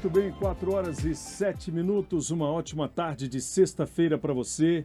Muito bem, 4 horas e 7 minutos, uma ótima tarde de sexta-feira para você.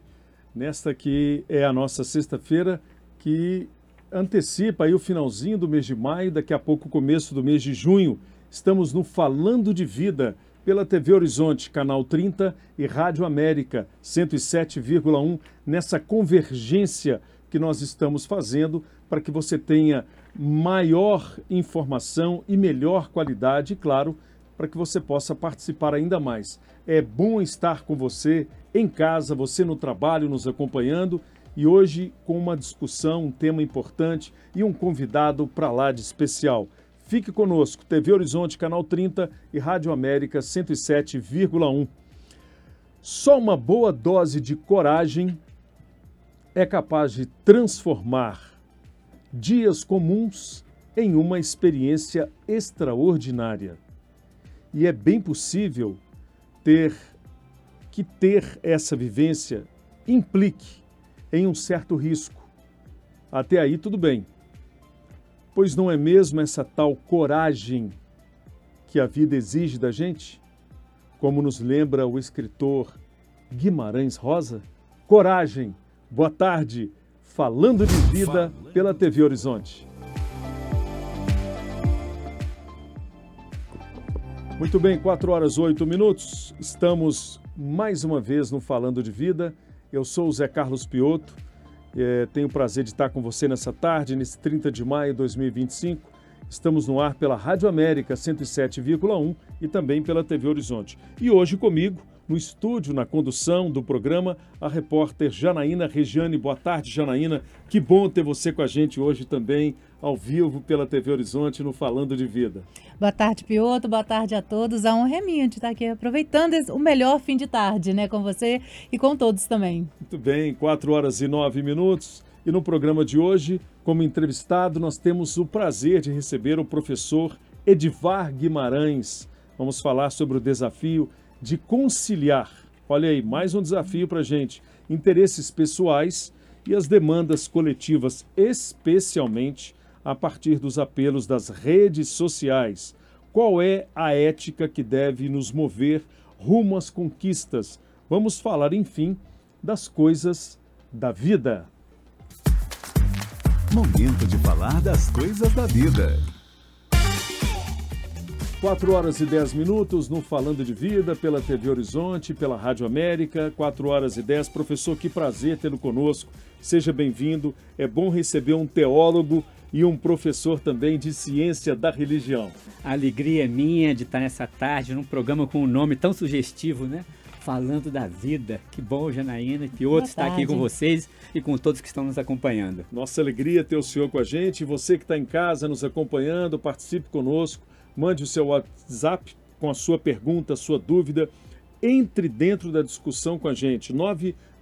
Nesta que é a nossa sexta-feira, que antecipa aí o finalzinho do mês de maio, daqui a pouco o começo do mês de junho. Estamos no Falando de Vida, pela TV Horizonte, Canal 30 e Rádio América 107,1, nessa convergência que nós estamos fazendo para que você tenha maior informação e melhor qualidade, e claro, para que você possa participar ainda mais. É bom estar com você em casa, você no trabalho, nos acompanhando, e hoje com uma discussão, um tema importante e um convidado para lá de especial. Fique conosco, TV Horizonte, Canal 30 e Rádio América 107,1. Só uma boa dose de coragem é capaz de transformar dias comuns em uma experiência extraordinária. E é bem possível que ter essa vivência implique em um certo risco. Até aí tudo bem. Pois não é mesmo essa tal coragem que a vida exige da gente? Como nos lembra o escritor Guimarães Rosa? Coragem. Boa tarde. Falando de Vida pela TV Horizonte. Muito bem, 4 horas e 8 minutos. Estamos mais uma vez no Falando de Vida. Eu sou o Zé Carlos Piotto. Tenho o prazer de estar com você nessa tarde, nesse 30 de maio de 2025. Estamos no ar pela Rádio América 107,1 e também pela TV Horizonte. E hoje comigo, no estúdio, na condução do programa, a repórter Janaína Regiane. Boa tarde, Janaína. Que bom ter você com a gente hoje também, ao vivo pela TV Horizonte, no Falando de Vida. Boa tarde, Piotto. Boa tarde a todos. A honra é minha de estar aqui aproveitando o melhor fim de tarde, né, com você e com todos também. Muito bem, 4 horas e 9 minutos. E no programa de hoje, como entrevistado, nós temos o prazer de receber o professor Edivar Guimarães. Vamos falar sobre o desafio de conciliar, olha aí, mais um desafio para a gente, interesses pessoais e as demandas coletivas, especialmente a partir dos apelos das redes sociais. Qual é a ética que deve nos mover rumo às conquistas? Vamos falar, enfim, das coisas da vida. Momento de falar das coisas da vida. 4 horas e 10 minutos no Falando de Vida, pela TV Horizonte, pela Rádio América, 4 horas e 10. Professor, que prazer tê-lo conosco. Seja bem-vindo. É bom receber um teólogo e um professor também de ciência da religião. A alegria é minha de estar nessa tarde num programa com um nome tão sugestivo, né? Falando da vida. Que bom, Janaína e Piotto estar aqui com vocês e com todos que estão nos acompanhando. Nossa alegria ter o senhor com a gente. Você que está em casa nos acompanhando, participe conosco. Mande o seu WhatsApp com a sua pergunta, a sua dúvida. Entre dentro da discussão com a gente.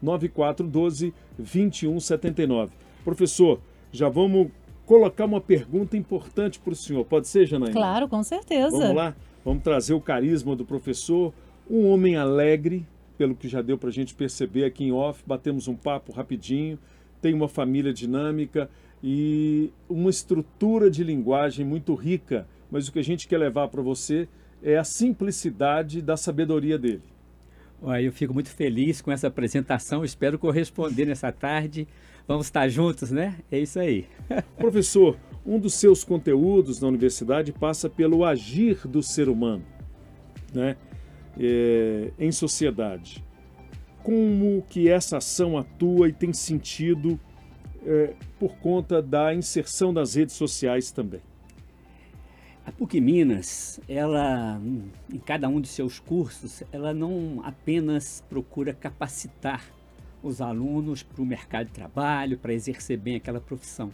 99412-2179. Professor, já vamos colocar uma pergunta importante para o senhor. Pode ser, Janaína? Claro, com certeza. Vamos lá? Vamos trazer o carisma do professor. Um homem alegre, pelo que já deu para a gente perceber aqui em off. Batemos um papo rapidinho. Tem uma família dinâmica e uma estrutura de linguagem muito rica. Mas o que a gente quer levar para você é a simplicidade da sabedoria dele. Olha, eu fico muito feliz com essa apresentação, espero corresponder nessa tarde. Vamos estar juntos, né? É isso aí. Professor, um dos seus conteúdos na universidade passa pelo agir do ser humano, né? Em sociedade. Como que essa ação atua e tem sentido por conta da inserção das redes sociais também? A PUC Minas, ela, em cada um de seus cursos, ela não apenas procura capacitar os alunos para o mercado de trabalho, para exercer bem aquela profissão.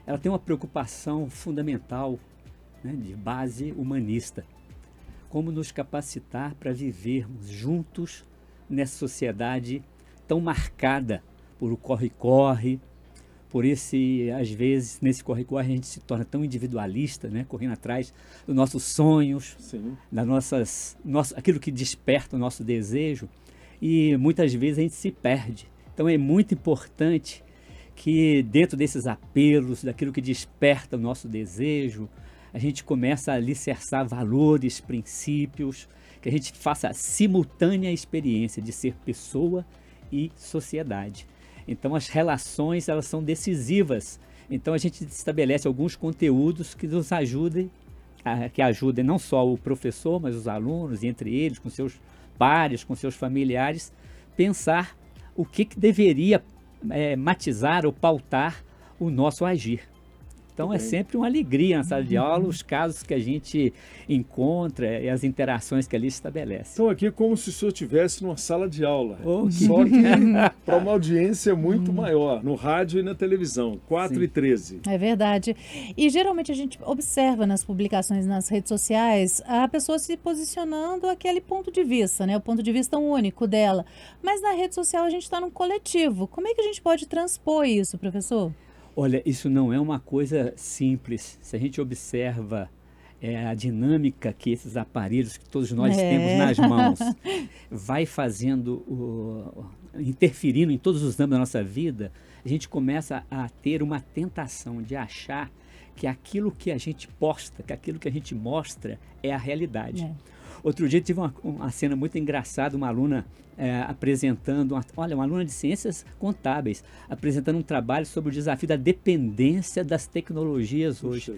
Ela tem uma preocupação fundamental, né, de base humanista. Como nos capacitar para vivermos juntos nessa sociedade tão marcada por o corre-corre, por esse, às vezes, nesse corre-corre a gente se torna tão individualista, né? Correndo atrás dos nossos sonhos, aquilo que desperta o nosso desejo, e muitas vezes a gente se perde. Então é muito importante que dentro desses apelos, daquilo que desperta o nosso desejo, a gente começa a alicerçar valores, princípios, que a gente faça a simultânea experiência de ser pessoa e sociedade. Então as relações, elas são decisivas. Então a gente estabelece alguns conteúdos que nos ajudem, que ajudem não só o professor, mas os alunos, e entre eles, com seus pares, com seus familiares, pensar o que deveria matizar ou pautar o nosso agir. Então é sempre uma alegria na sala de aula, os casos que a gente encontra e as interações que ali estabelece. Então aqui é como se o senhor estivesse numa sala de aula, Oh, que- só que para uma audiência muito maior, no rádio e na televisão, 4h13. É verdade. E geralmente a gente observa nas publicações nas redes sociais a pessoa se posicionando aquele ponto de vista, né? O ponto de vista único dela. Mas na rede social a gente está num coletivo. Como é que a gente pode transpor isso, professor? Olha, isso não é uma coisa simples. Se a gente observa a dinâmica que esses aparelhos que todos nós temos nas mãos vai fazendo, interferindo em todos os âmbitos da nossa vida, a gente começa a ter uma tentação de achar que aquilo que a gente posta, que aquilo que a gente mostra é a realidade. Outro dia tive uma cena muito engraçada, uma aluna apresentando, uma aluna de ciências contábeis, apresentando um trabalho sobre o desafio da dependência das tecnologias hoje.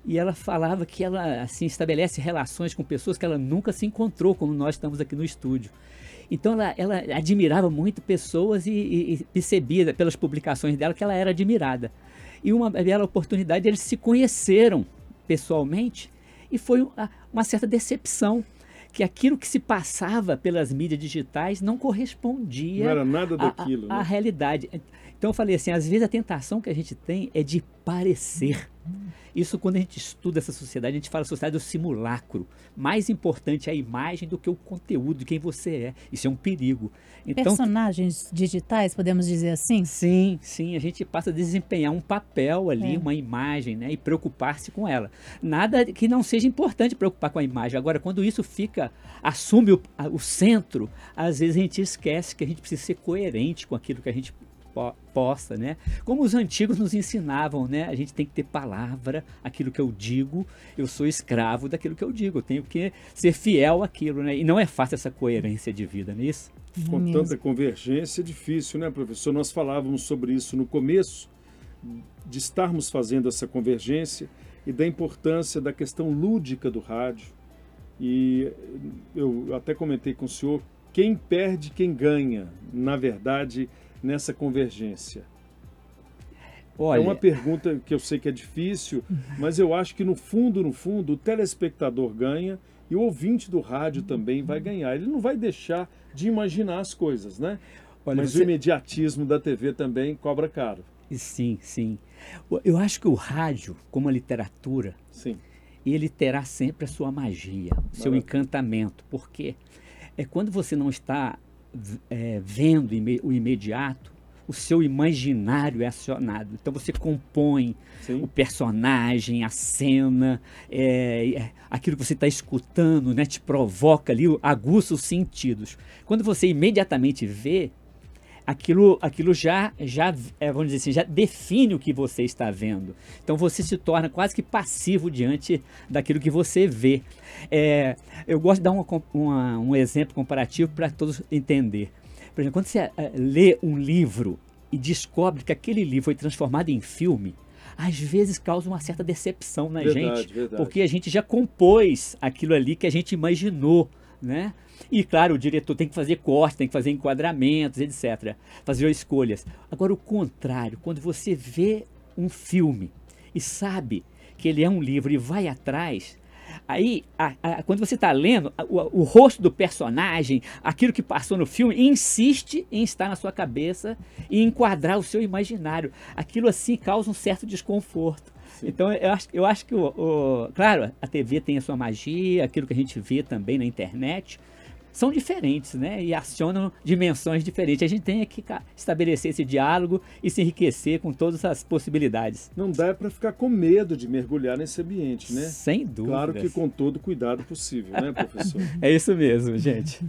E ela falava que ela assim, estabelece relações com pessoas que ela nunca se encontrou, como nós estamos aqui no estúdio. Então ela admirava muito pessoas e percebia pelas publicações dela que ela era admirada. E uma bela oportunidade, eles se conheceram pessoalmente e foi uma certa decepção, que aquilo que se passava pelas mídias digitais não correspondia Não era nada daquilo, à realidade. Então eu falei assim, às vezes a tentação que a gente tem é de parecer. Isso quando a gente estuda essa sociedade, a gente fala sociedade do simulacro. Mais importante é a imagem do que o conteúdo, de quem você é. Isso é um perigo. Então, Personagens digitais, podemos dizer assim? sim, a gente passa a desempenhar um papel ali, uma imagem, né, e preocupar-se com ela. Nada que não seja importante preocupar com a imagem. Agora, quando isso assume o centro, às vezes a gente esquece que a gente precisa ser coerente com aquilo que a gente posta, né? Como os antigos nos ensinavam, né? A gente tem que ter palavra, aquilo que eu digo, eu sou escravo daquilo que eu digo, eu tenho que ser fiel àquilo, né? E não é fácil essa coerência de vida, não é isso? Com tanta convergência é difícil, né, professor? Nós falávamos sobre isso no começo, de estarmos fazendo essa convergência e da importância da questão lúdica do rádio. E eu até comentei com o senhor, quem perde, quem ganha, na verdade, nessa convergência? Olha, é uma pergunta que eu sei que é difícil, mas eu acho que no fundo, o telespectador ganha e o ouvinte do rádio também vai ganhar. Ele não vai deixar de imaginar as coisas, né? Olha, mas o imediatismo da TV também cobra caro. Sim. Eu acho que o rádio, como a literatura, Sim. ele terá sempre a sua magia, o seu encantamento, porque quando você não está vendo o imediato, o seu imaginário é acionado. Então você compõe o personagem, a cena, aquilo que você está escutando, né, te provoca ali, aguça os sentidos. Quando você imediatamente vê, aquilo já vamos dizer assim, já define o que você está vendo. Então você se torna quase que passivo diante daquilo que você vê. Eu gosto de dar um exemplo comparativo para todos entender. Por exemplo, quando você lê um livro e descobre que aquele livro foi transformado em filme, às vezes causa uma certa decepção na gente, porque a gente já compôs aquilo ali que a gente imaginou, né? E claro, o diretor tem que fazer cortes, tem que fazer enquadramentos, etc. Fazer escolhas. Agora, o contrário, quando você vê um filme e sabe que ele é um livro e vai atrás, aí, quando você está lendo, o rosto do personagem, aquilo que passou no filme, insiste em estar na sua cabeça e enquadrar o seu imaginário. Aquilo assim causa um certo desconforto. Sim. Então eu acho que, claro, a TV tem a sua magia, aquilo que a gente vê também na internet, são diferentes, né? E acionam dimensões diferentes. A gente tem que estabelecer esse diálogo e se enriquecer com todas as possibilidades. Não dá para ficar com medo de mergulhar nesse ambiente, né? Sem dúvida. Claro que com todo o cuidado possível, né, professor? É isso mesmo, gente.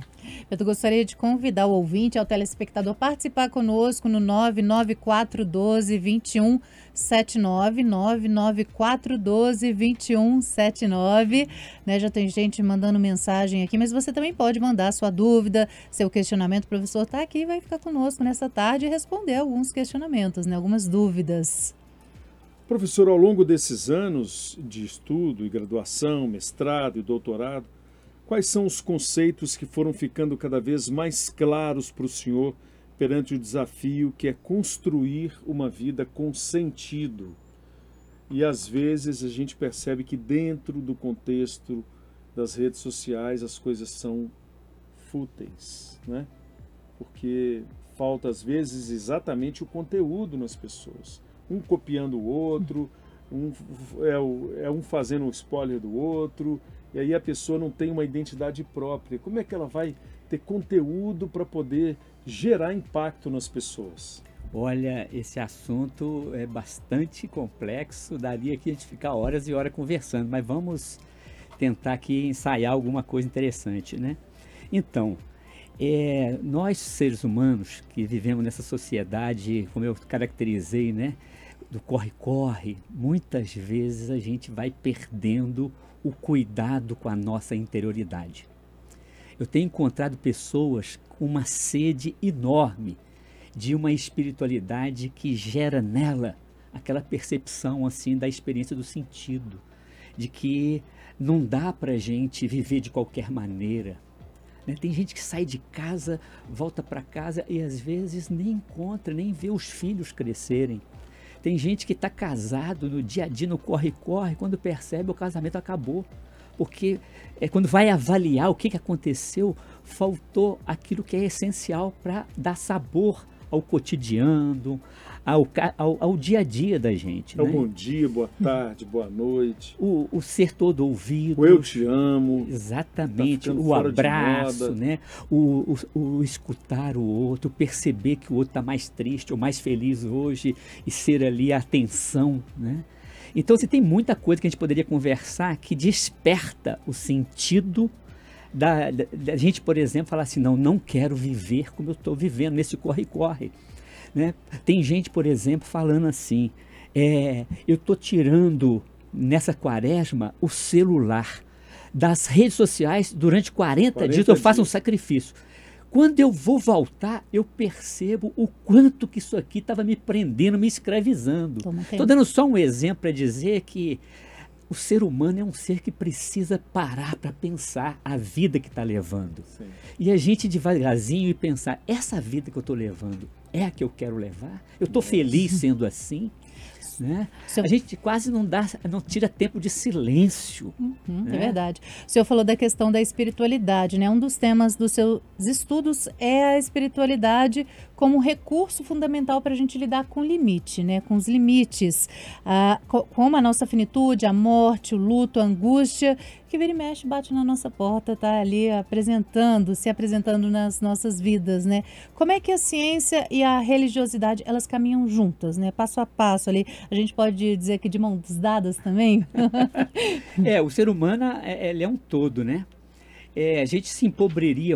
Eu gostaria de convidar o ouvinte, ao telespectador, participar conosco no 99412-2179, 99412-2179, né? Já tem gente mandando mensagem aqui, mas você também pode mandar sua dúvida, seu questionamento. O professor está aqui e vai ficar conosco nessa tarde e responder alguns questionamentos, né? Algumas dúvidas. Professor, ao longo desses anos de estudo e graduação, mestrado e doutorado, quais são os conceitos que foram ficando cada vez mais claros para o senhor perante o desafio que é construir uma vida com sentido? E às vezes a gente percebe que dentro do contexto das redes sociais as coisas são fúteis, né? Porque falta às vezes exatamente o conteúdo nas pessoas. Um copiando o outro, um fazendo um spoiler do outro, e aí a pessoa não tem uma identidade própria. Como é que ela vai ter conteúdo para poder gerar impacto nas pessoas? Olha, esse assunto é bastante complexo, daria aqui a gente ficar horas e horas conversando, mas vamos tentar aqui ensaiar alguma coisa interessante, né? Então, nós seres humanos que vivemos nessa sociedade, como eu caracterizei, né? Do corre-corre, muitas vezes a gente vai perdendo o cuidado com a nossa interioridade. Eu tenho encontrado pessoas com uma sede enorme de uma espiritualidade que gera nela aquela percepção assim da experiência do sentido, de que não dá para a gente viver de qualquer maneira. Né? Tem gente que sai de casa, volta para casa e às vezes nem encontra, nem vê os filhos crescerem. Tem gente que está casado no dia a dia, no corre-corre, quando percebe o casamento acabou. Porque quando vai avaliar o que aconteceu, faltou aquilo que é essencial para dar sabor ao cotidiano, ao dia a dia da gente. É o bom dia, boa tarde, boa noite. O ser todo ouvido. O eu te amo. Exatamente. Tá o abraço, né? O escutar o outro, perceber que o outro está mais triste ou mais feliz hoje e ser ali a atenção, né? Então, tem muita coisa que a gente poderia conversar que desperta o sentido da gente, por exemplo, falar assim, não quero viver como eu estou vivendo nesse corre-corre. Né? Tem gente, por exemplo, falando assim, eu estou tirando nessa quaresma o celular das redes sociais durante 40 dias, eu faço um sacrifício. Quando eu vou voltar, eu percebo o quanto que isso aqui estava me prendendo, me escravizando. Estou dando só um exemplo para dizer que o ser humano é um ser que precisa parar para pensar a vida que está levando. Sim. E a gente devagarzinho e pensar, essa vida que eu estou levando é a que eu quero levar? Eu estou feliz sendo assim? Né? A gente quase não tira tempo de silêncio. É verdade. O senhor falou da questão da espiritualidade, né? Um dos temas dos seus estudos é a espiritualidade como recurso fundamental para a gente lidar com o limite, né? Com os limites, como a nossa finitude, a morte, o luto, a angústia, que vira e mexe, bate na nossa porta, tá ali se apresentando nas nossas vidas, né? Como é que a ciência e a religiosidade, elas caminham juntas, né? Passo a passo ali. A gente pode dizer que de mãos dadas também? O ser humano, ele é um todo, né? A gente se empobreceria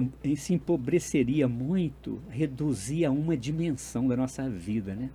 muito, reduzir a uma dimensão da nossa vida, né?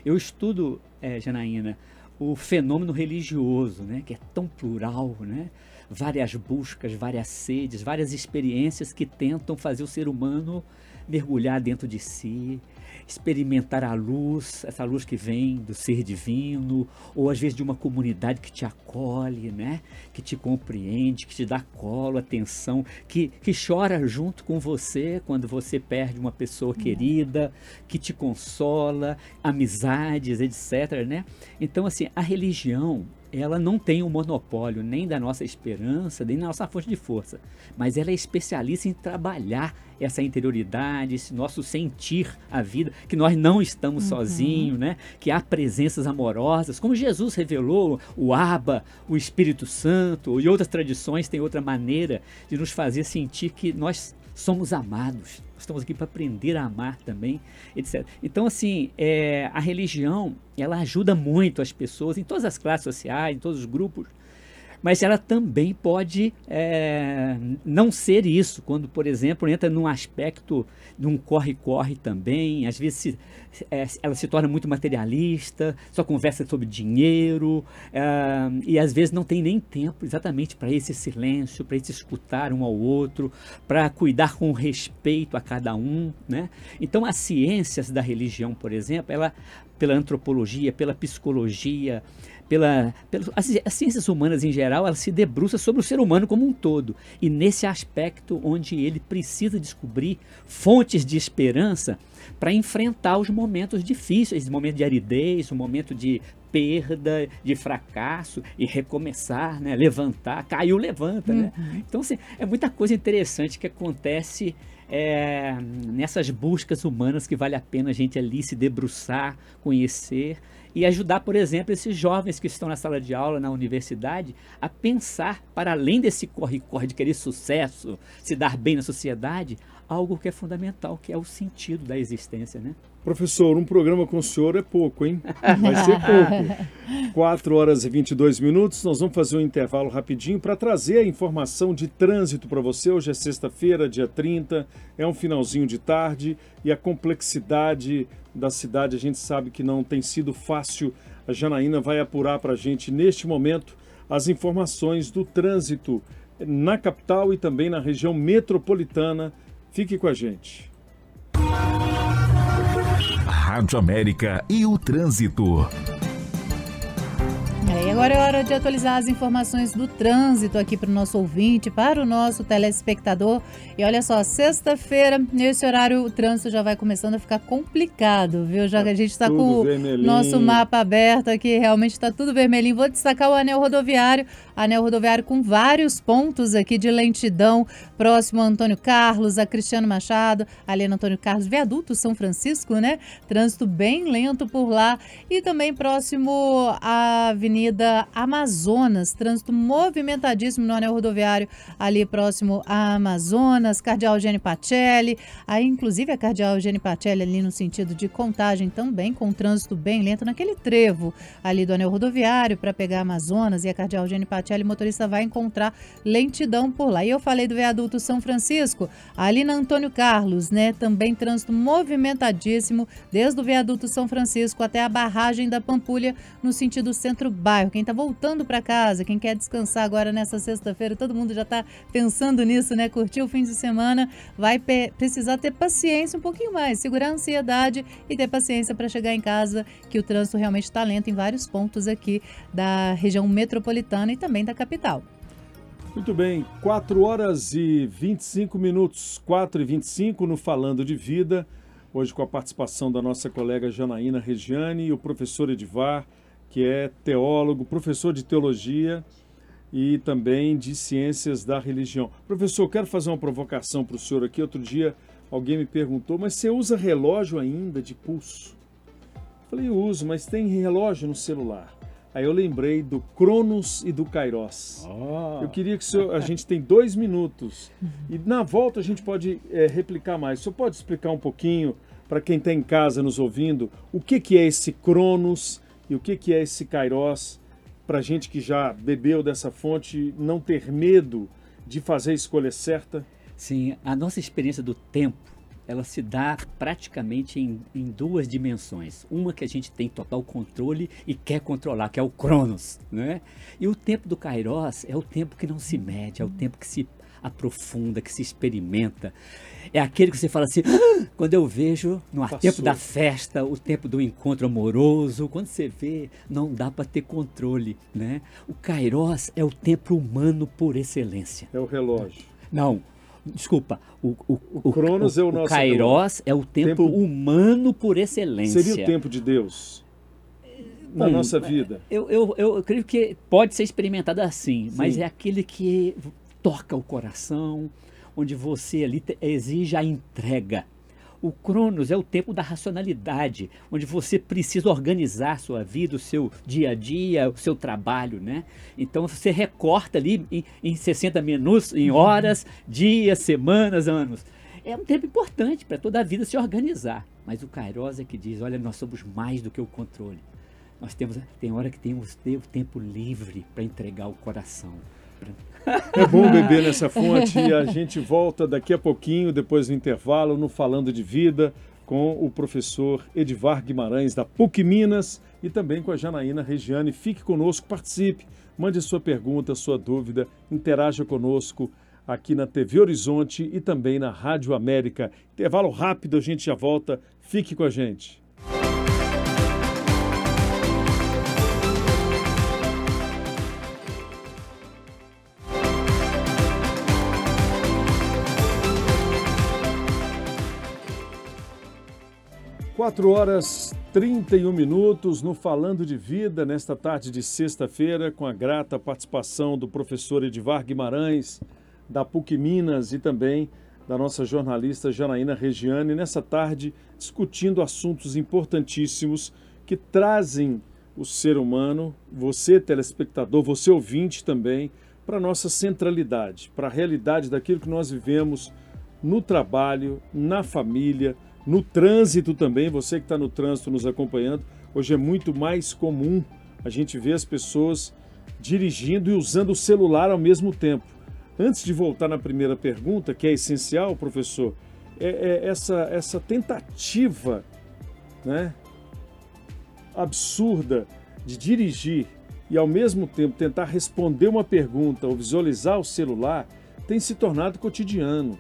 Eu estudo, Janaína, o fenômeno religioso, né? Que é tão plural, né? Várias buscas, várias sedes, várias experiências que tentam fazer o ser humano mergulhar dentro de si, experimentar a luz, essa luz que vem do ser divino, ou às vezes de uma comunidade que te acolhe, né? Que te compreende, que te dá colo, atenção, que chora junto com você quando você perde uma pessoa querida, que te consola, amizades, etc, né? Então, assim, a religião, ela não tem um monopólio nem da nossa esperança, nem da nossa fonte de força, mas ela é especialista em trabalhar essa interioridade, esse nosso sentir a vida, que nós não estamos sozinhos, né? Que há presenças amorosas, como Jesus revelou, o Abba, o Espírito Santo, e outras tradições têm outra maneira de nos fazer sentir que nós somos amados. Nós estamos aqui para aprender a amar também, etc. Então, assim, a religião, ela ajuda muito as pessoas, em todas as classes sociais, em todos os grupos, Mas ela também pode não ser isso, quando, por exemplo, entra num aspecto de um corre-corre também, às vezes ela se torna muito materialista, só conversa sobre dinheiro, e às vezes não tem nem tempo exatamente para esse silêncio, para esse escutar um ao outro, para cuidar com respeito a cada um, né? Então, as ciências da religião, por exemplo, pela antropologia, pela psicologia, as ciências humanas em geral, ela se debruça sobre o ser humano como um todo. E nesse aspecto onde ele precisa descobrir fontes de esperança para enfrentar os momentos difíceis, o momento de aridez, o momento de perda, de fracasso, e recomeçar, né? Levantar, caiu, levanta, né? Então, assim, é muita coisa interessante que acontece nessas buscas humanas que vale a pena a gente ali se debruçar, conhecer e ajudar, por exemplo, esses jovens que estão na sala de aula, na universidade, a pensar, para além desse corre-corre de querer sucesso, se dar bem na sociedade, algo que é fundamental, que é o sentido da existência, né? Professor, um programa com o senhor é pouco, hein? Vai ser pouco. 4 horas e 22 minutos, nós vamos fazer um intervalo rapidinho para trazer a informação de trânsito para você. Hoje é sexta-feira, dia 30, é um finalzinho de tarde e a complexidade da cidade a gente sabe que não tem sido fácil. A Janaína vai apurar para a gente neste momento as informações do trânsito na capital e também na região metropolitana. Fique com a gente. Rádio América e o trânsito. E agora é hora de atualizar as informações do trânsito aqui para o nosso ouvinte, para o nosso telespectador. E olha só, sexta-feira, nesse horário, o trânsito já vai começando a ficar complicado, viu? Já que a gente está com o nosso mapa aberto aqui, realmente está tudo vermelhinho. Vou destacar o anel rodoviário com vários pontos aqui de lentidão, próximo a Antônio Carlos, a Cristiano Machado, ali no Antônio Carlos, viaduto São Francisco, né? Trânsito bem lento por lá. E também próximo à Avenida Amazonas, trânsito movimentadíssimo no anel rodoviário, ali próximo a Amazonas, Cardeal Eugênio Pacelli, aí inclusive a Cardeal Eugênio Pacelli ali no sentido de Contagem também, com trânsito bem lento naquele trevo ali do anel rodoviário para pegar Amazonas e a Cardeal Eugênio Pacelli, o motorista vai encontrar lentidão por lá. E eu falei do viaduto São Francisco, ali na Antônio Carlos, né, também trânsito movimentadíssimo, desde o viaduto São Francisco até a barragem da Pampulha, no sentido centro-bairro. Quem está voltando para casa, quem quer descansar agora nessa sexta-feira, todo mundo já está pensando nisso, né? Curtir o fim de semana, vai precisar ter paciência um pouquinho mais, segurar a ansiedade e ter paciência para chegar em casa, que o trânsito realmente está lento em vários pontos aqui da região metropolitana e também da capital. Muito bem, 4 horas e 25 minutos, 4 e 25 no Falando de Vida, hoje com a participação da nossa colega Janaína Regiane e o professor Edivar, que é teólogo, professor de teologia e também de ciências da religião. Professor, eu quero fazer uma provocação para o senhor aqui. Outro dia alguém me perguntou, mas você usa relógio ainda de pulso? Eu falei, eu uso, mas tem relógio no celular. Aí eu lembrei do Cronos e do Kairos. Eu queria que a gente tem 2 minutos e na volta a gente pode replicar mais. O senhor pode explicar um pouquinho para quem está em casa nos ouvindo o que é esse Cronos e o que é esse Kairos, para a gente que já bebeu dessa fonte, não ter medo de fazer a escolha certa? Sim, a nossa experiência do tempo, ela se dá praticamente em 2 dimensões. Uma que a gente tem total controle e quer controlar, que é o Cronos, né? E o tempo do Kairos é o tempo que não se mede, é o tempo que se aprofunda, que se experimenta. É aquele que você fala assim, quando eu vejo no tempo da festa, o tempo do encontro amoroso, quando você vê, não dá para ter controle, né? O Kairos é o tempo humano por excelência. É o relógio. Não, desculpa. O Cronos é o nosso Kairos relógio. é o tempo humano por excelência. Seria o tempo de Deus na nossa vida? Eu creio que pode ser experimentado assim, mas é aquele que toca o coração, onde você ali exige a entrega. O Cronos é o tempo da racionalidade, onde você precisa organizar a sua vida, o seu dia a dia, o seu trabalho, né? Então você recorta ali em 60 minutos, em horas, dias, semanas, anos. É um tempo importante para toda a vida se organizar. Mas o Kairos é que diz, olha, nós somos mais do que o controle. Tem hora que temos tempo livre para entregar o coração. É bom beber nessa fonte e a gente volta daqui a pouquinho, depois do intervalo, no Falando de Vida, com o professor Edivar Guimarães, da PUC Minas, e também com a Janaína Regiane. Fique conosco, participe, mande sua pergunta, sua dúvida, interaja conosco aqui na TV Horizonte e também na Rádio América. Intervalo rápido, a gente já volta. Fique com a gente. Quatro horas 31 minutos no Falando de Vida, nesta tarde de sexta-feira, com a grata participação do professor Edivar Guimarães, da PUC Minas, e também da nossa jornalista Janaína Regiane, nessa tarde discutindo assuntos importantíssimos que trazem o ser humano, você telespectador, você ouvinte também, para a nossa centralidade, para a realidade daquilo que nós vivemos no trabalho, na família, no trânsito também. Você que está no trânsito nos acompanhando, hoje é muito mais comum a gente ver as pessoas dirigindo e usando o celular ao mesmo tempo. Antes de voltar na primeira pergunta, que é essencial, professor, essa tentativa, né, absurda de dirigir e ao mesmo tempo tentar responder uma pergunta ou visualizar o celular tem se tornado cotidiano.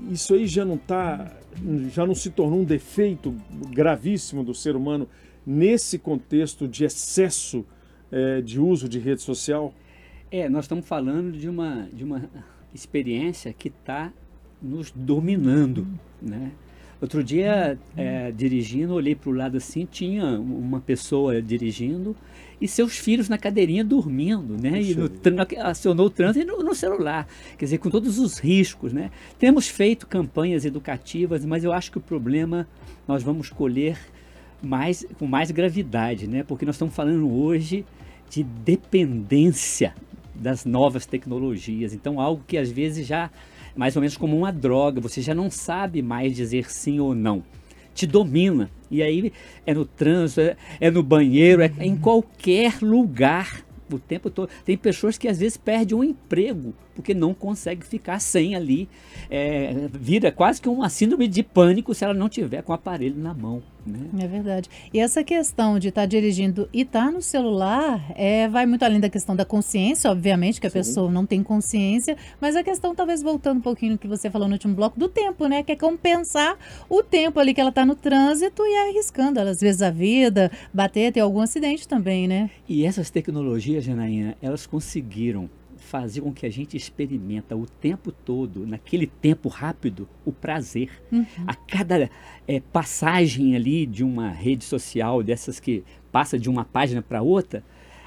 Isso aí já não se tornou um defeito gravíssimo do ser humano nesse contexto de excesso de uso de rede social? Nós estamos falando de uma experiência que está nos dominando, né? Outro dia, dirigindo, olhei para o lado assim, tinha uma pessoa dirigindo e seus filhos na cadeirinha dormindo, né? E acionou o trânsito no celular, quer dizer, com todos os riscos, né? Temos feito campanhas educativas, mas eu acho que o problema nós vamos colher com mais gravidade, né? Porque nós estamos falando hoje de dependência das novas tecnologias, então algo que às vezes já mais ou menos como uma droga, você já não sabe mais dizer sim ou não, te domina, e aí é no trânsito, é no banheiro, é em qualquer lugar, o tempo todo. Tem pessoas que às vezes perdem um emprego, porque não consegue ficar sem ali, vira quase que uma síndrome de pânico se ela não tiver com o aparelho na mão, né? É verdade. E essa questão de estar dirigindo e estar no celular vai muito além da questão da consciência, obviamente, que a pessoa não tem consciência, mas a questão, talvez voltando um pouquinho no que você falou no último bloco, do tempo, né? Que é compensar o tempo ali que ela está no trânsito e arriscando, às vezes, a vida, ter algum acidente também, né? E essas tecnologias, Janaína, elas conseguiram fazer com que a gente experimenta o tempo todo, naquele tempo rápido, o prazer. A cada passagem ali de uma rede social, dessas que passa de uma página para outra,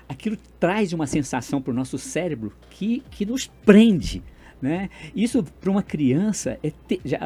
aquilo traz uma sensação para o nosso cérebro que nos prende, né? Isso para uma criança,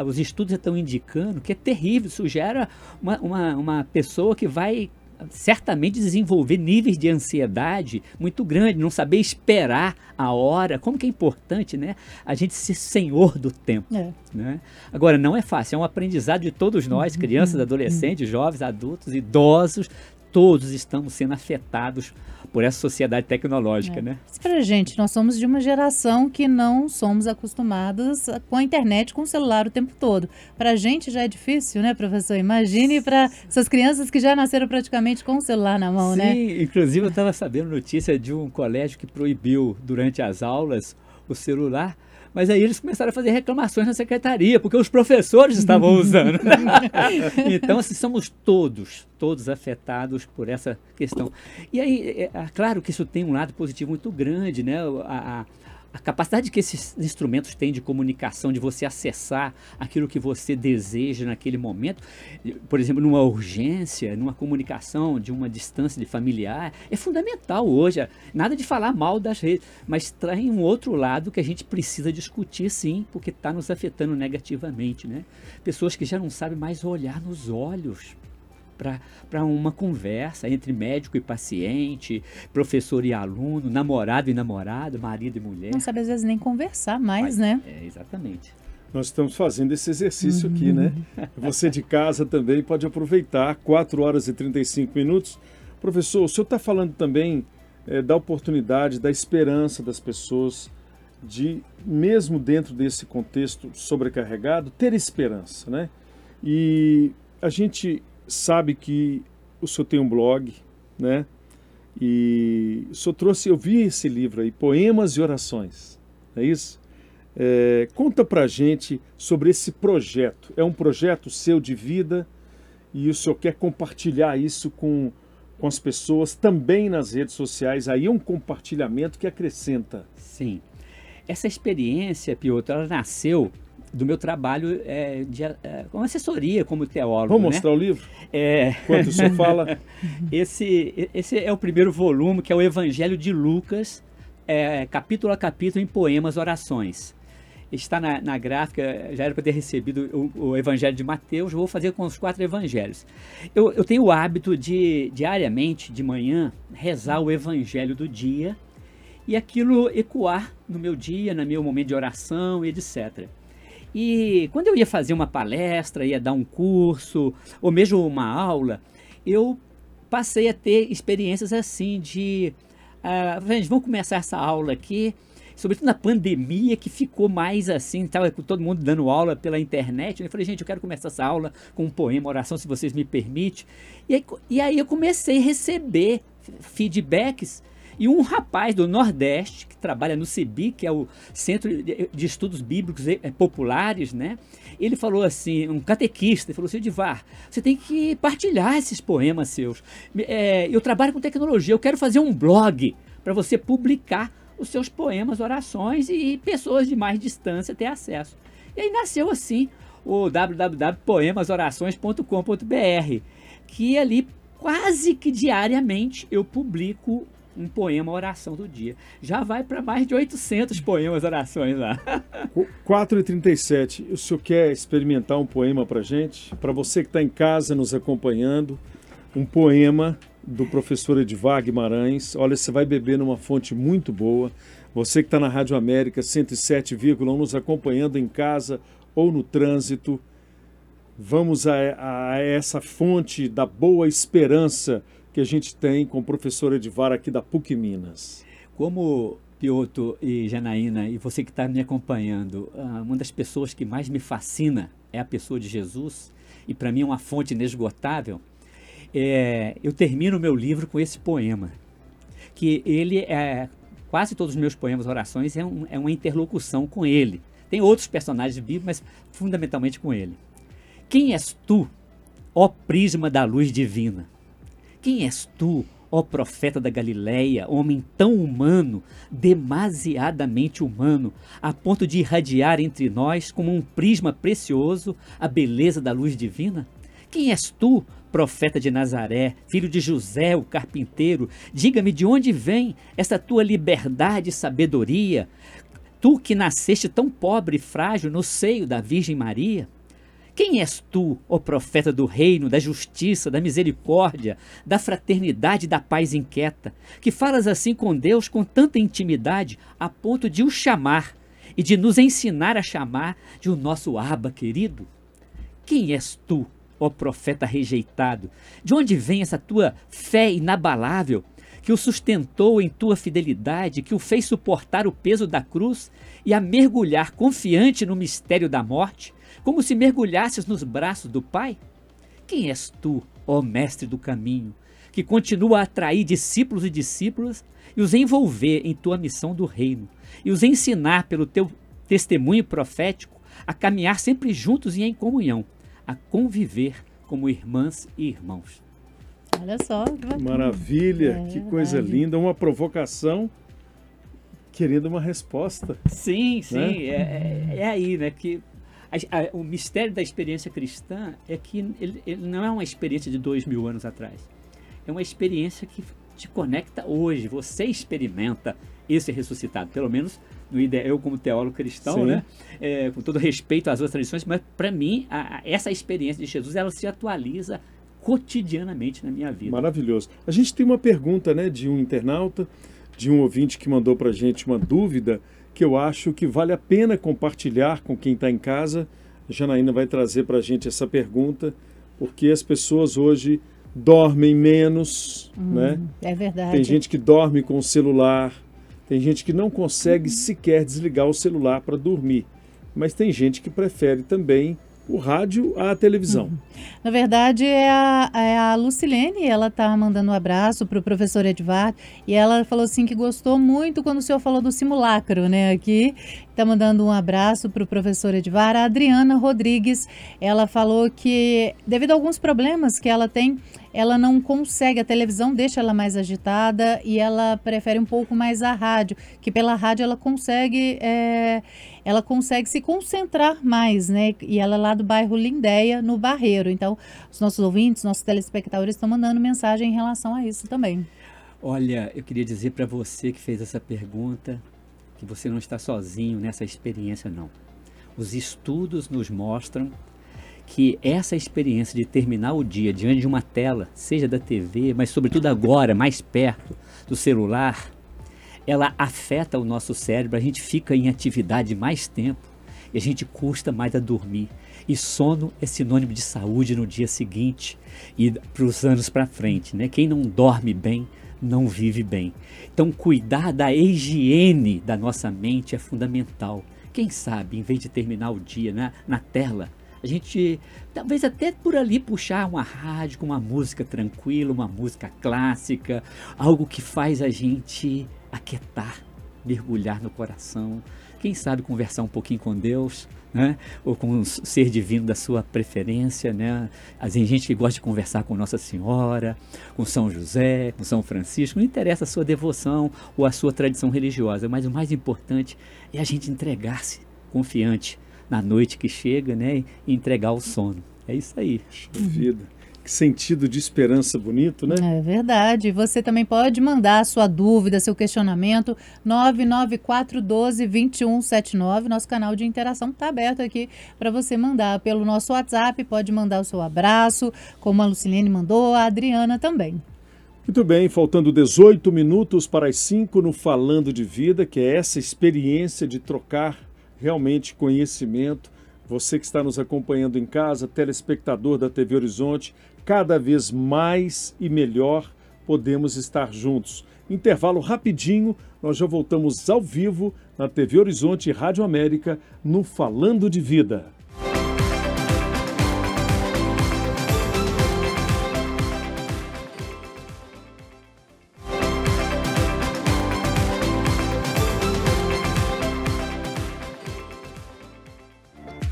os estudos já estão indicando que é terrível. Isso gera uma pessoa que vai certamente desenvolver níveis de ansiedade muito grandes, não saber esperar a hora. Como que é importante, né, a gente ser senhor do tempo, né? Agora, não é fácil, é um aprendizado de todos nós, crianças, adolescentes, jovens, adultos, idosos, todos estamos sendo afetados por essa sociedade tecnológica, né? Pra gente, nós somos de uma geração que não somos acostumados com a internet, com o celular o tempo todo. Pra gente já é difícil, né, professor? Imagine para essas crianças que já nasceram praticamente com o celular na mão, né? Sim, inclusive eu estava sabendo notícia de um colégio que proibiu durante as aulas o celular. Mas aí eles começaram a fazer reclamações na secretaria, porque os professores estavam usando. Então, assim, somos todos afetados por essa questão. E aí, claro que isso tem um lado positivo muito grande, né? A capacidade que esses instrumentos têm de comunicação, de você acessar aquilo que você deseja naquele momento, por exemplo, numa urgência, numa comunicação de uma distância de familiar, é fundamental hoje. Nada de falar mal das redes, mas traz um outro lado que a gente precisa discutir, sim, porque está nos afetando negativamente, né? Pessoas que já não sabem mais olhar nos olhos para uma conversa entre médico e paciente, professor e aluno, namorado e namorada, marido e mulher. Não sabe às vezes nem conversar mais, né? Exatamente. Nós estamos fazendo esse exercício aqui, né? Você de casa também pode aproveitar, 4 horas e 35 minutos. Professor, o senhor está falando também da oportunidade, da esperança das pessoas de, mesmo dentro desse contexto sobrecarregado, ter esperança, né? E a gente sabe que o senhor tem um blog, né? E o senhor trouxe, eu vi esse livro aí, Poemas e Orações, é isso? Conta pra gente sobre esse projeto. É um projeto seu de vida e o senhor quer compartilhar isso com as pessoas também nas redes sociais. Aí é um compartilhamento que acrescenta. Sim. Essa experiência, Piotr, ela nasceu do meu trabalho com assessoria como teólogo. Vamos mostrar o livro? Enquanto o senhor fala. Esse é o primeiro volume, que é o Evangelho de Lucas, capítulo a capítulo, em poemas, orações. Está na gráfica, já era para ter recebido o Evangelho de Mateus, vou fazer com os 4 evangelhos. Eu tenho o hábito de, diariamente, de manhã, rezar o Evangelho do dia e aquilo ecoar no meu dia, no meu momento de oração e etc. E quando eu ia fazer uma palestra, ia dar um curso, ou mesmo uma aula, eu passei a ter experiências assim de... gente, vamos começar essa aula aqui, sobretudo na pandemia, que ficou mais assim, estava todo mundo dando aula pela internet. Eu falei, gente, eu quero começar essa aula com um poema, oração, se vocês me permitem. E aí eu comecei a receber feedbacks. E um rapaz do Nordeste, que trabalha no CEBI, que é o Centro de Estudos Bíblicos Populares, né? Ele falou assim, um catequista, ele falou assim, Edivar, você tem que partilhar esses poemas seus. Eu trabalho com tecnologia, eu quero fazer um blog para você publicar os seus poemas, orações e pessoas de mais distância ter acesso. E aí nasceu assim o www.poemasorações.com.br, que ali quase que diariamente eu publico um poema, oração do dia. Já vai para mais de 800 poemas, orações lá. 4h37, o senhor quer experimentar um poema para gente? Para você que está em casa nos acompanhando, um poema do professor Edivar Guimarães. Olha, você vai beber numa fonte muito boa. Você que está na Rádio América 107,1 nos acompanhando em casa ou no trânsito, vamos a essa fonte da boa esperança que a gente tem com o professor Edivar aqui da PUC Minas. Como Piotr e Janaína, e você que está me acompanhando, uma das pessoas que mais me fascina é a pessoa de Jesus, e para mim é uma fonte inesgotável. Eu termino o meu livro com esse poema, que ele quase todos os meus poemas, orações, é uma interlocução com ele. Tem outros personagens bíblicos, mas fundamentalmente com ele. Quem és tu, ó prisma da luz divina? Quem és tu, ó profeta da Galileia, homem tão humano, demasiadamente humano, a ponto de irradiar entre nós como um prisma precioso a beleza da luz divina? Quem és tu, profeta de Nazaré, filho de José, o carpinteiro? Diga-me de onde vem essa tua liberdade e sabedoria, tu que nasceste tão pobre e frágil no seio da Virgem Maria? Quem és tu, ó profeta do reino, da justiça, da misericórdia, da fraternidade e da paz inquieta, que falas assim com Deus com tanta intimidade, a ponto de o chamar e de nos ensinar a chamar de o nosso Abba querido? Quem és tu, ó profeta rejeitado? De onde vem essa tua fé inabalável, que o sustentou em tua fidelidade, que o fez suportar o peso da cruz e a mergulhar confiante no mistério da morte, como se mergulhasses nos braços do Pai? Quem és tu, ó mestre do caminho, que continua a atrair discípulos e discípulas e os envolver em tua missão do reino, e os ensinar pelo teu testemunho profético a caminhar sempre juntos e em comunhão, a conviver como irmãs e irmãos? Olha só. Maravilha, que coisa linda, uma provocação querendo uma resposta. Sim, sim, né? É aí, né, que o mistério da experiência cristã é que ele não é uma experiência de 2000 anos atrás. É uma experiência que te conecta hoje. Você experimenta esse ressuscitado. Pelo menos, eu como teólogo cristão, né? Com todo respeito às outras tradições, mas para mim, essa experiência de Jesus, ela se atualiza cotidianamente na minha vida. Maravilhoso. A gente tem uma pergunta, né, de um internauta, de um ouvinte que mandou para a gente uma dúvida que eu acho que vale a pena compartilhar com quem está em casa. A Janaína vai trazer para a gente essa pergunta, porque as pessoas hoje dormem menos, né? É verdade. Tem gente que dorme com o celular, tem gente que não consegue sequer desligar o celular para dormir, mas tem gente que prefere também o rádio à televisão. Na verdade, é a Lucilene, ela está mandando um abraço para o professor Edvar, e ela falou assim que gostou muito quando o senhor falou do simulacro, né, aqui. Está mandando um abraço para o professor Edvar. A Adriana Rodrigues, ela falou que devido a alguns problemas que ela tem, ela não consegue, a televisão deixa ela mais agitada e ela prefere um pouco mais a rádio, que pela rádio ela consegue se concentrar mais, né? E ela é lá do bairro Lindéia, no Barreiro. Então, os nossos ouvintes, nossos telespectadores estão mandando mensagem em relação a isso também. Olha, eu queria dizer para você que fez essa pergunta que você não está sozinho nessa experiência, não. Os estudos nos mostram que essa experiência de terminar o dia diante de uma tela, seja da TV, mas sobretudo agora, mais perto do celular, ela afeta o nosso cérebro, a gente fica em atividade mais tempo e a gente custa mais a dormir. E sono é sinônimo de saúde no dia seguinte e para os anos para frente, né? Quem não dorme bem, não vive bem. Então, cuidar da higiene da nossa mente é fundamental. Quem sabe, em vez de terminar o dia na tela, a gente, talvez até por ali, puxar uma rádio com uma música tranquila, uma música clássica, algo que faz a gente aquietar, mergulhar no coração. Quem sabe conversar um pouquinho com Deus, né? Ou com o ser divino da sua preferência, né? Tem gente que gosta de conversar com Nossa Senhora, com São José, com São Francisco. Não interessa a sua devoção ou a sua tradição religiosa, mas o mais importante é a gente entregar-se confiante na noite que chega, né? E entregar o sono. É isso aí. Vida. Que sentido de esperança bonito, né? É verdade. Você também pode mandar a sua dúvida, seu questionamento, 99412-2179. Nosso canal de interação está aberto aqui para você mandar pelo nosso WhatsApp. Pode mandar o seu abraço, como a Lucilene mandou, a Adriana também. Muito bem, faltando 18 minutos para as 5 no Falando de Vida, que é essa experiência de trocar realmente conhecimento. Você que está nos acompanhando em casa, telespectador da TV Horizonte, cada vez mais e melhor podemos estar juntos. Intervalo rapidinho, nós já voltamos ao vivo na TV Horizonte e Rádio América no Falando de Vida.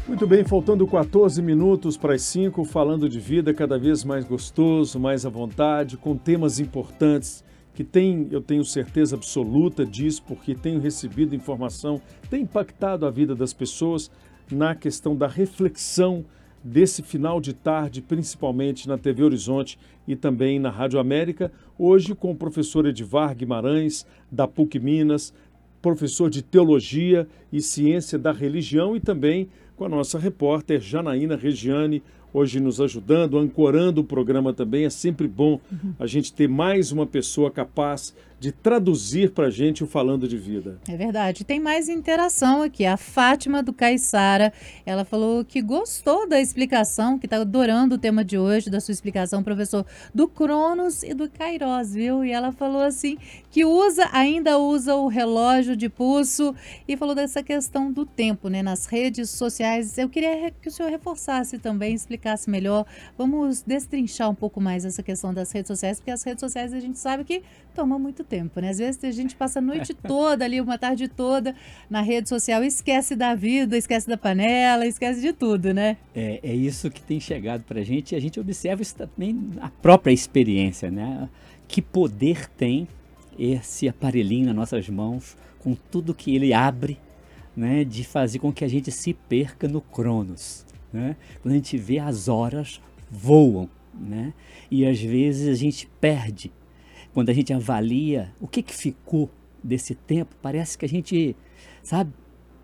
Muito bem, faltando 14 minutos para as 5, Falando de Vida, cada vez mais gostoso, mais à vontade, com temas importantes que eu tenho certeza absoluta disso, porque tenho recebido informação, tem impactado a vida das pessoas na questão da reflexão desse final de tarde, principalmente na TV Horizonte e também na Rádio América, hoje com o professor Edvar Guimarães, da PUC Minas, professor de Teologia e Ciência da Religião, e também com a nossa repórter Janaína Regiane, hoje nos ajudando, ancorando o programa também. É sempre bom a gente ter mais uma pessoa capaz de traduzir para a gente o Falando de Vida. É verdade. Tem mais interação aqui. A Fátima do Caiçara, ela falou que gostou da explicação, que está adorando o tema de hoje, da sua explicação, professor, do Cronos e do Kairos, viu? E ela falou assim, que ainda usa o relógio de pulso e falou dessa questão do tempo, né, nas redes sociais. Eu queria que o senhor reforçasse também, explicasse melhor. Vamos destrinchar um pouco mais essa questão das redes sociais, porque as redes sociais a gente sabe que tomam muito tempo, né? Às vezes a gente passa a noite toda ali, uma tarde toda na rede social, esquece da vida, esquece da panela, esquece de tudo, né? É isso que tem chegado para a gente, e a gente observa isso também na própria experiência, né? Que poder tem esse aparelhinho nas nossas mãos, com tudo que ele abre, né? De fazer com que a gente se perca no Cronos, né? Quando a gente vê, as horas voam, né? E às vezes a gente perde. Quando a gente avalia o que ficou desse tempo, parece que a gente, sabe,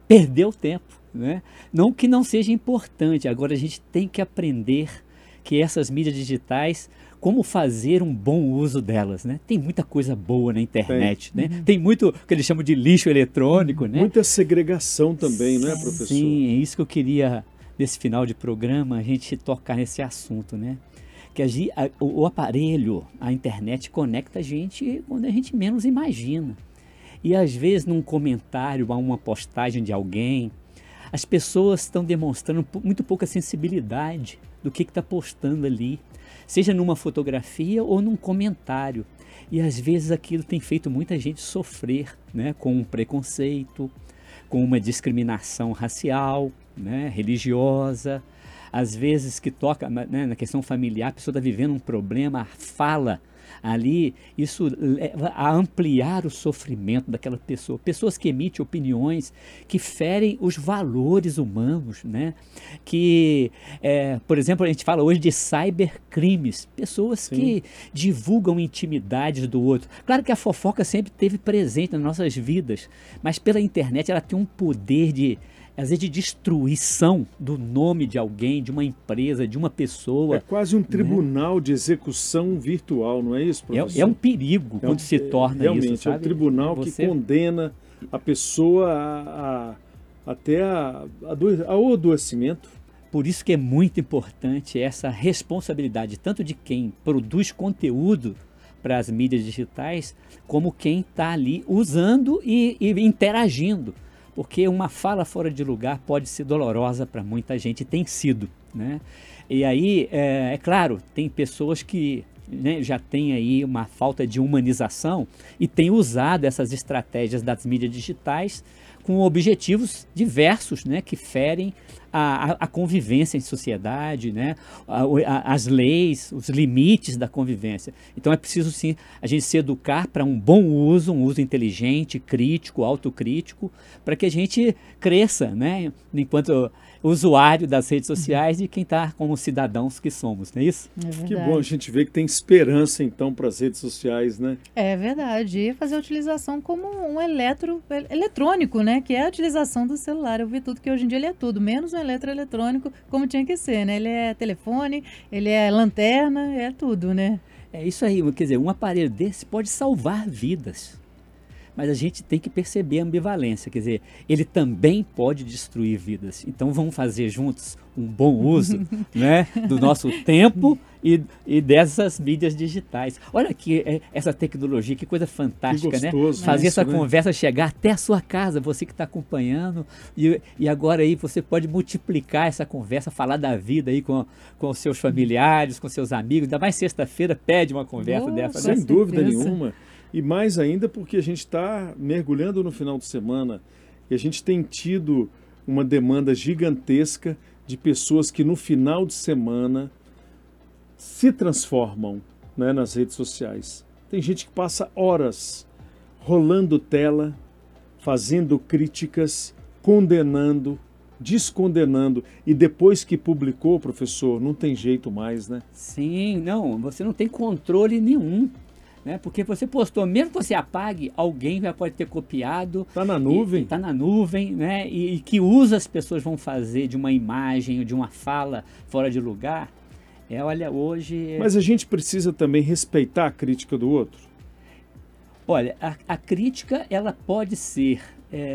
perdeu tempo, né? Não que não seja importante, agora a gente tem que aprender que essas mídias digitais, como fazer um bom uso delas, né? Tem muita coisa boa na internet, né? Tem muito que eles chamam de lixo eletrônico, né? Muita segregação também, não é, professor? Sim, é isso que eu queria, nesse final de programa, a gente tocar nesse assunto, né? que o aparelho, a internet conecta a gente quando a gente menos imagina. E às vezes num comentário a uma postagem de alguém, as pessoas estão demonstrando muito pouca sensibilidade do que está postando ali, seja numa fotografia ou num comentário. E às vezes aquilo tem feito muita gente sofrer, né, com um preconceito, com uma discriminação racial, né, religiosa. Às vezes que toca, né, na questão familiar, a pessoa está vivendo um problema, fala ali, isso leva a ampliar o sofrimento daquela pessoa. Pessoas que emitem opiniões que ferem os valores humanos, né? Que, por exemplo, a gente fala hoje de cybercrimes, pessoas Sim. que divulgam intimidades do outro. Claro que a fofoca sempre esteve presente nas nossas vidas, mas pela internet ela tem um poder de, às vezes, de destruição do nome de alguém, de uma empresa, de uma pessoa. É quase um tribunal de execução virtual, não é isso, professor? É um perigo quando se torna realmente, isso, sabe? é um tribunal Você- que condena a pessoa até ao adoecimento. Por isso que é muito importante essa responsabilidade, tanto de quem produz conteúdo para as mídias digitais, como quem está ali usando e interagindo. Porque uma fala fora de lugar pode ser dolorosa para muita gente, e tem sido, né? E aí, é claro, tem pessoas que, né, já têm aí uma falta de humanização e têm usado essas estratégias das mídias digitais com objetivos diversos, né, que ferem a convivência em sociedade, né, as leis, os limites da convivência. Então é preciso sim a gente se educar para um bom uso, um uso inteligente, crítico, autocrítico, para que a gente cresça, né, enquanto usuário das redes sociais e quem está como cidadãos que somos, não é isso? É verdade. Que bom a gente ver que tem esperança, então, para as redes sociais, né? É verdade. E fazer a utilização como um eletrônico, né? Que é a utilização do celular. Eu vi tudo que hoje em dia ele é tudo, menos um eletroeletrônico, como tinha que ser, né? Ele é telefone, ele é lanterna, é tudo, né? É isso aí, quer dizer, um aparelho desse pode salvar vidas. Mas a gente tem que perceber a ambivalência, quer dizer, ele também pode destruir vidas. Então vamos fazer juntos um bom uso, né, do nosso tempo e dessas mídias digitais. Olha aqui essa tecnologia, que coisa fantástica, Que gostoso, né? Fazer isso, essa né? conversa chegar até a sua casa, você que está acompanhando, e agora aí você pode multiplicar essa conversa, falar da vida aí com os seus familiares, com seus amigos, ainda mais sexta-feira, pede uma conversa dessa, né? Sem dúvida certeza. nenhuma. E mais ainda porque a gente está mergulhando no final de semana e a gente tem tido uma demanda gigantesca de pessoas que no final de semana se transformam, né, nas redes sociais. Tem gente que passa horas rolando tela, fazendo críticas, condenando, descondenando, e depois que publicou, professor, não tem jeito mais, né? Sim, não, você não tem controle nenhum, né? Porque você postou, mesmo que você apague, alguém já pode ter copiado. Tá na nuvem. Está na nuvem, né? E que uso as pessoas vão fazer de uma imagem ou de uma fala fora de lugar. Olha, hoje... Mas a gente precisa também respeitar a crítica do outro. Olha, a crítica, ela pode ser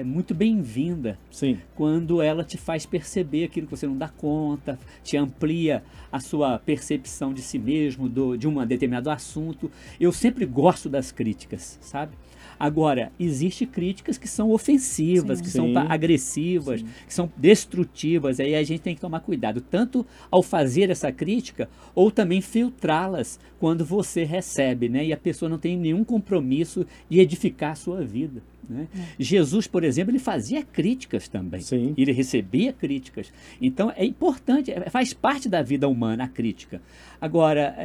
muito bem-vinda. Sim. Quando ela te faz perceber aquilo que você não dá conta, te amplia a sua percepção de si mesmo, de um determinado assunto. Eu sempre gosto das críticas, sabe? Agora, existem críticas que são ofensivas, Sim. que são Sim. agressivas, Sim. que são destrutivas. Aí a gente tem que tomar cuidado, tanto ao fazer essa crítica, ou também filtrá-las quando você recebe, né? E a pessoa não tem nenhum compromisso de edificar a sua vida, né? Jesus, por exemplo, ele fazia críticas também. Sim. Ele recebia críticas. Então é importante, faz parte da vida humana a crítica. Agora,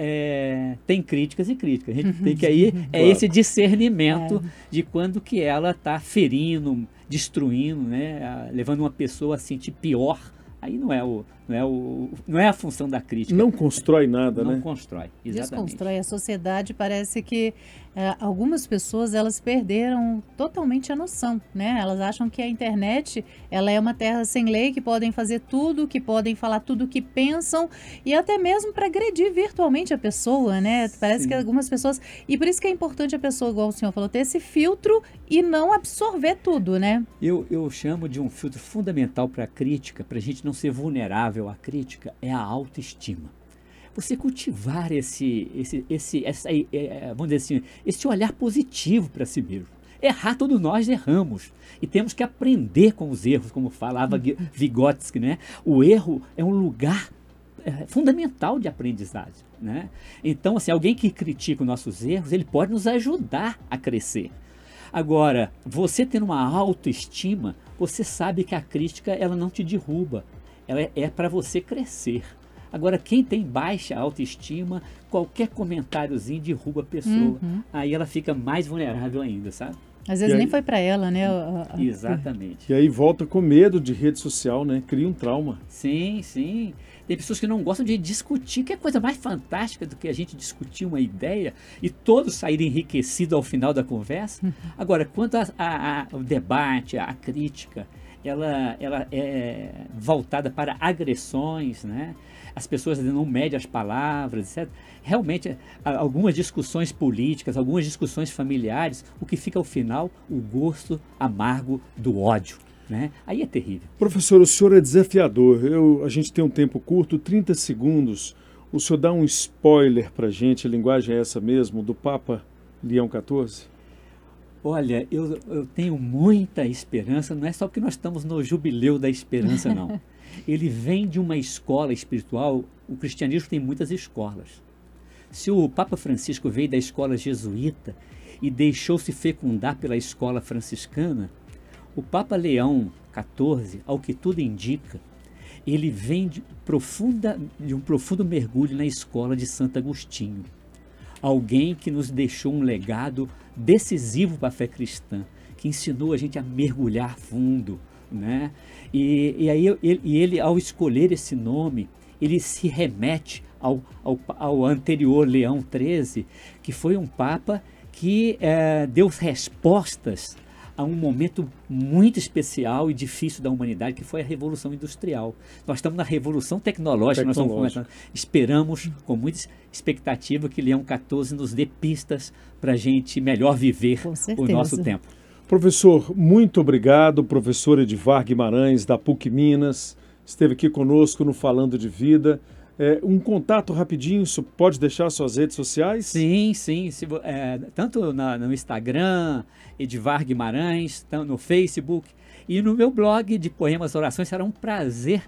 tem críticas e críticas. A gente tem que aí Claro. esse discernimento de quando que ela está ferindo, destruindo, né? Levando uma pessoa a sentir pior. Aí não é a função da crítica. Não constrói nada, Não né? constrói, exatamente. Desconstrói a sociedade. Parece que algumas pessoas, elas perderam totalmente a noção, né? Elas acham que a internet, ela é uma terra sem lei, que podem fazer tudo, que podem falar tudo o que pensam, e até mesmo para agredir virtualmente a pessoa, né? Parece Sim. que algumas pessoas... E por isso que é importante a pessoa, igual o senhor falou, ter esse filtro e não absorver tudo, né? Eu chamo de um filtro fundamental para a crítica, para a gente não ser vulnerável à crítica, é a autoestima. você cultivar vamos dizer assim, esse olhar positivo para si mesmo. Errar, todos nós erramos. E temos que aprender com os erros, como falava Vygotsky, né? O erro é um lugar fundamental de aprendizagem, né? Então, assim, alguém que critica os nossos erros, ele pode nos ajudar a crescer. Agora, você tendo uma autoestima, você sabe que a crítica, ela não te derruba. Ela é para você crescer. Agora, quem tem baixa autoestima, qualquer comentáriozinho derruba a pessoa. Aí ela fica mais vulnerável ainda, sabe? Às vezes nem foi para ela, né? Exatamente. E aí volta com medo de rede social, né? Cria um trauma. Sim, sim. Tem pessoas que não gostam de discutir, que é coisa mais fantástica do que a gente discutir uma ideia e todos saírem enriquecidos ao final da conversa. Agora, quanto ao debate, a crítica, ela é voltada para agressões, né? As pessoas não medem as palavras, etc. Realmente, algumas discussões políticas, algumas discussões familiares, o que fica ao final, o gosto amargo do ódio, né? Aí é terrível. Professor, o senhor é desafiador. A gente tem um tempo curto, 30 segundos. O senhor dá um spoiler para a gente, a linguagem é essa mesmo, do Papa Leão XIV? Olha, eu tenho muita esperança, não é só porque nós estamos no jubileu da esperança, não. Ele vem de uma escola espiritual, o cristianismo tem muitas escolas. Se o Papa Francisco veio da escola jesuíta e deixou-se fecundar pela escola franciscana, o Papa Leão XIV, ao que tudo indica, ele vem de um profundo mergulho na escola de Santo Agostinho. Alguém que nos deixou um legado decisivo para a fé cristã, que ensinou a gente a mergulhar fundo, né? E aí ele, ao escolher esse nome, ele se remete ao anterior Leão XIII, que foi um Papa que deu respostas a um momento muito especial e difícil da humanidade, que foi a Revolução Industrial. Nós estamos na Revolução Tecnológica. Nós estamos começando. Esperamos, com muita expectativa, que Leão XIV nos dê pistas para a gente melhor viver o nosso tempo. Professor, muito obrigado. Professor Edivar Guimarães, da PUC Minas, esteve aqui conosco no Falando de Vida. Um contato rapidinho, pode deixar suas redes sociais? Sim. Tanto no Instagram, Edivar Guimarães, no Facebook e no meu blog de Poemas Orações. Será um prazer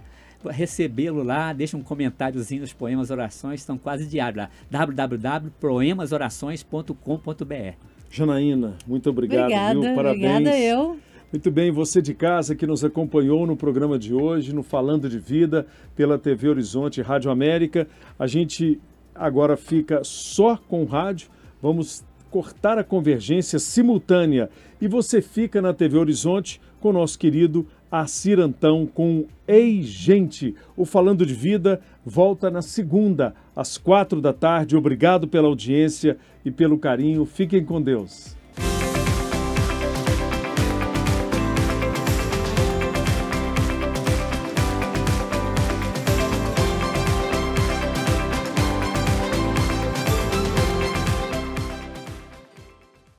recebê-lo lá. Deixa um comentáriozinho nos Poemas Orações, estão quase diários lá. www.poemasorações.com.br. Janaína, muito obrigado. Obrigada, Parabéns. Obrigada eu. Muito bem, você de casa que nos acompanhou no programa de hoje, no Falando de Vida, pela TV Horizonte Rádio América. A gente agora fica só com rádio, vamos cortar a convergência simultânea. E você fica na TV Horizonte com o nosso querido Assir Antão com Ei Gente. O Falando de Vida volta na segunda, às 4 da tarde. Obrigado pela audiência e pelo carinho. Fiquem com Deus.